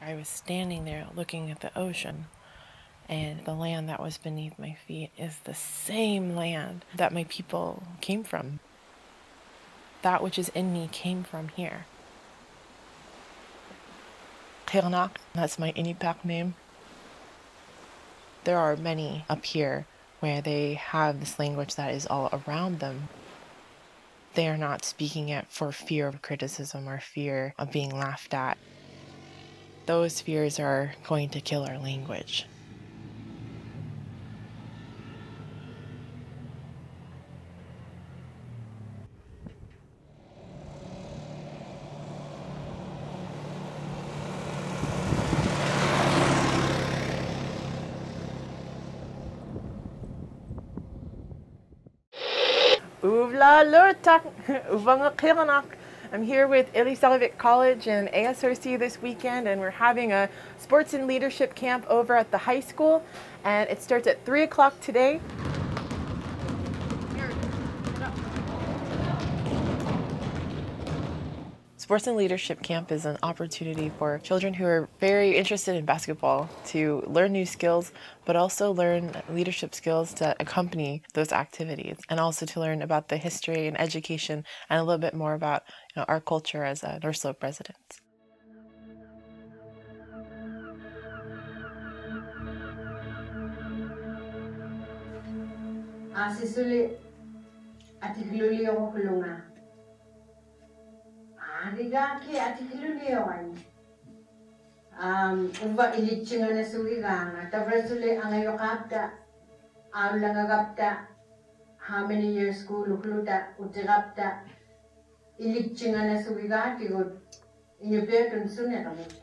I was standing there looking at the ocean, and the land that was beneath my feet is the same land that my people came from. That which is in me came from here. Iñupiaq, that's my Iñupiaq name. There are many up here where they have this language that is all around them. They are not speaking it for fear of criticism or fear of being laughed at. Those fears are going to kill our language. I'm here with Iñupiaq College and ASRC this weekend, and we're having a sports and leadership camp over at the high school, and it starts at 3 o'clock today. Sports and Leadership Camp is an opportunity for children who are very interested in basketball to learn new skills, but also learn leadership skills to accompany those activities, and also to learn about the history and education and a little bit more about our culture as North Slope residents. Rigaki atikilulioan. Uva ilichinga na suwiganga. Tavrasule ang ayokapta. Langagapta. How many years school ukluta utirapta. Ilichinga na suwigati good. Iñupiaq Inside.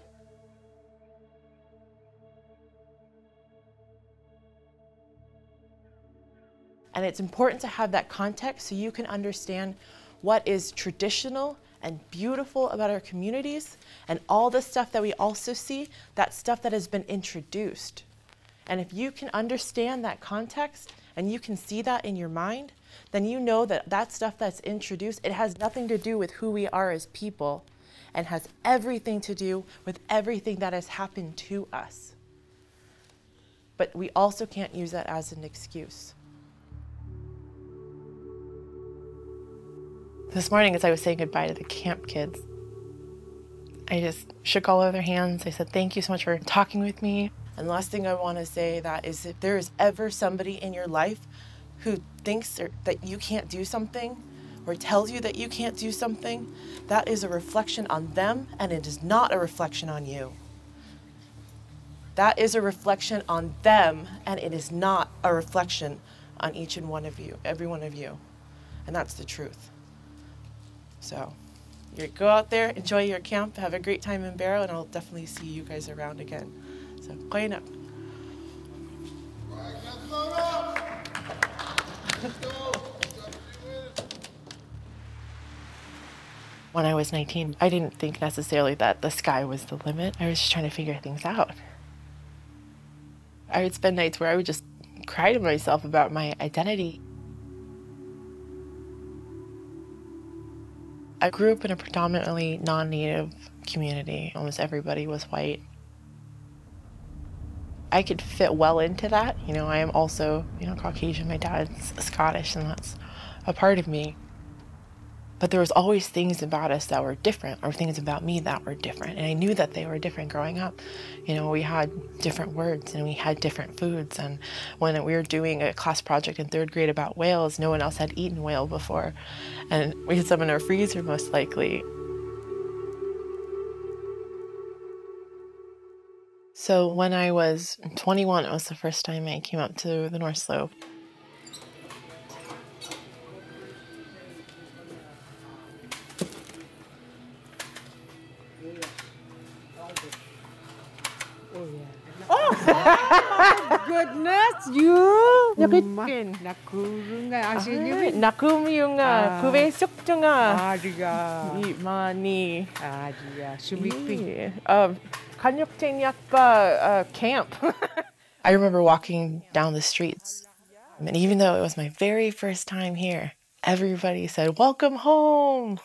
And it's important to have that context so you can understand what is traditional and beautiful about our communities, and all the stuff that we also see, that stuff that has been introduced. And if you can understand that context and you can see that in your mind, then you know that that stuff that's introduced, it has nothing to do with who we are as people, and has everything to do with everything that has happened to us. But we also can't use that as an excuse. This morning, as I was saying goodbye to the camp kids, I just shook all of their hands. I said, thank you so much for talking with me. And the last thing I want to say that is, if there is ever somebody in your life who thinks that you can't do something, or tells you that you can't do something, that is a reflection on them, and it is not a reflection on you. That is a reflection on them, and it is not a reflection on each and one of you, every one of you. And that's the truth. So you go out there, enjoy your camp, have a great time in Barrow, and I'll definitely see you guys around again. So, clean up. When I was 19, I didn't think necessarily that the sky was the limit. I was just trying to figure things out. I would spend nights where I would just cry to myself about my identity. I grew up in a predominantly non-Native community. Almost everybody was white. I could fit well into that. I am also, Caucasian. My dad's Scottish, and that's a part of me. But there was always things about us that were different, or things about me that were different. And I knew that they were different growing up. We had different words and we had different foods. And when we were doing a class project in 3rd grade about whales, no one else had eaten whale before. And we had some in our freezer, most likely. So when I was 21, it was the first time I came up to the North Slope. Goodness, you! Nakikin. Nakurunga. Asini. Nakumyunga. Kubesuk tunga. Adiga. Mani. Adiga. Sumipi. Kanyuktenyakpa camp. I remember walking down the streets, and even though it was my very first time here, everybody said, welcome home,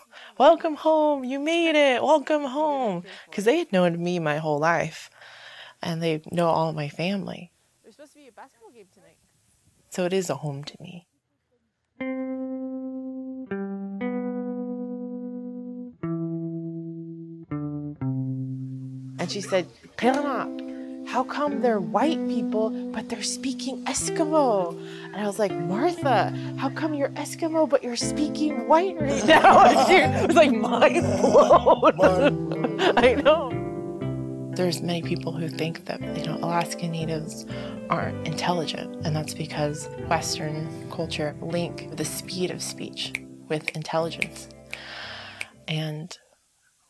you made it, welcome home. Because they had known me my whole life and they know all my family. There's supposed to be a basketball game tonight. So it is a home to me. And she said, Kailana, how come they're white people, but they're speaking Eskimo? And I was like, Martha, how come you're Eskimo, but you're speaking white right now? And she was like, mind blown. I know. There's many people who think that, Alaskan Natives aren't intelligent. And that's because Western culture link the speed of speech with intelligence. And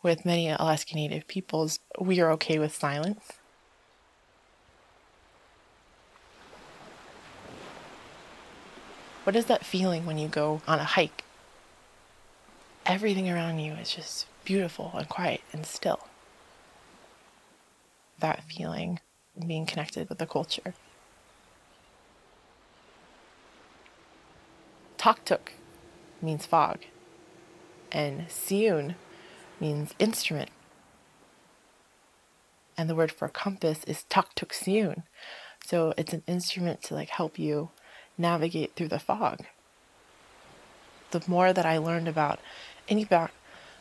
with many Alaskan Native peoples, we are okay with silence. What is that feeling when you go on a hike? Everything around you is just beautiful and quiet and still. That feeling, being connected with the culture. Tuktuk means fog, and Siyun means instrument. And the word for compass is Tuktuk Siyun. So it's an instrument to help you navigate through the fog. The more that I learned about Iñupiaq,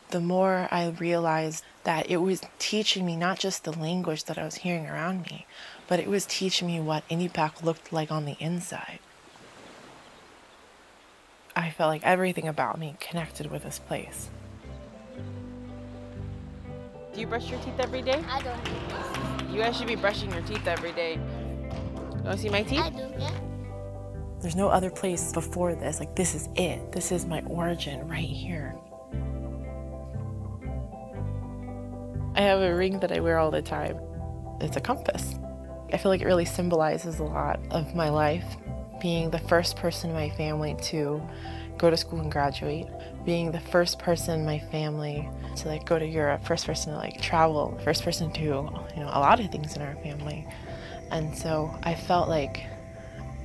the more I realized that it was teaching me not just the language that I was hearing around me, but it was teaching me what Iñupiaq looked like on the inside. I felt like everything about me connected with this place. Do you brush your teeth every day? I don't do this. You guys should be brushing your teeth every day. You want to see my teeth? I do, yeah. There's no other place before this. This is it. This is my origin right here. I have a ring that I wear all the time. It's a compass. I feel like it really symbolizes a lot of my life. Being the first person in my family to go to school and graduate. Being the first person in my family to go to Europe. First person to travel. First person to do a lot of things in our family. And so I felt like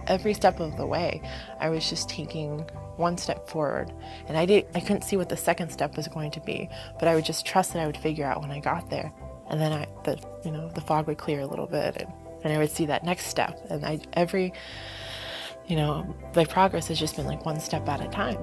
every step of the way, I was just taking one step forward. And I couldn't see what the second step was going to be, but I would just trust that I would figure out when I got there. And then the fog would clear a little bit, and I would see that next step. And my progress has just been one step at a time.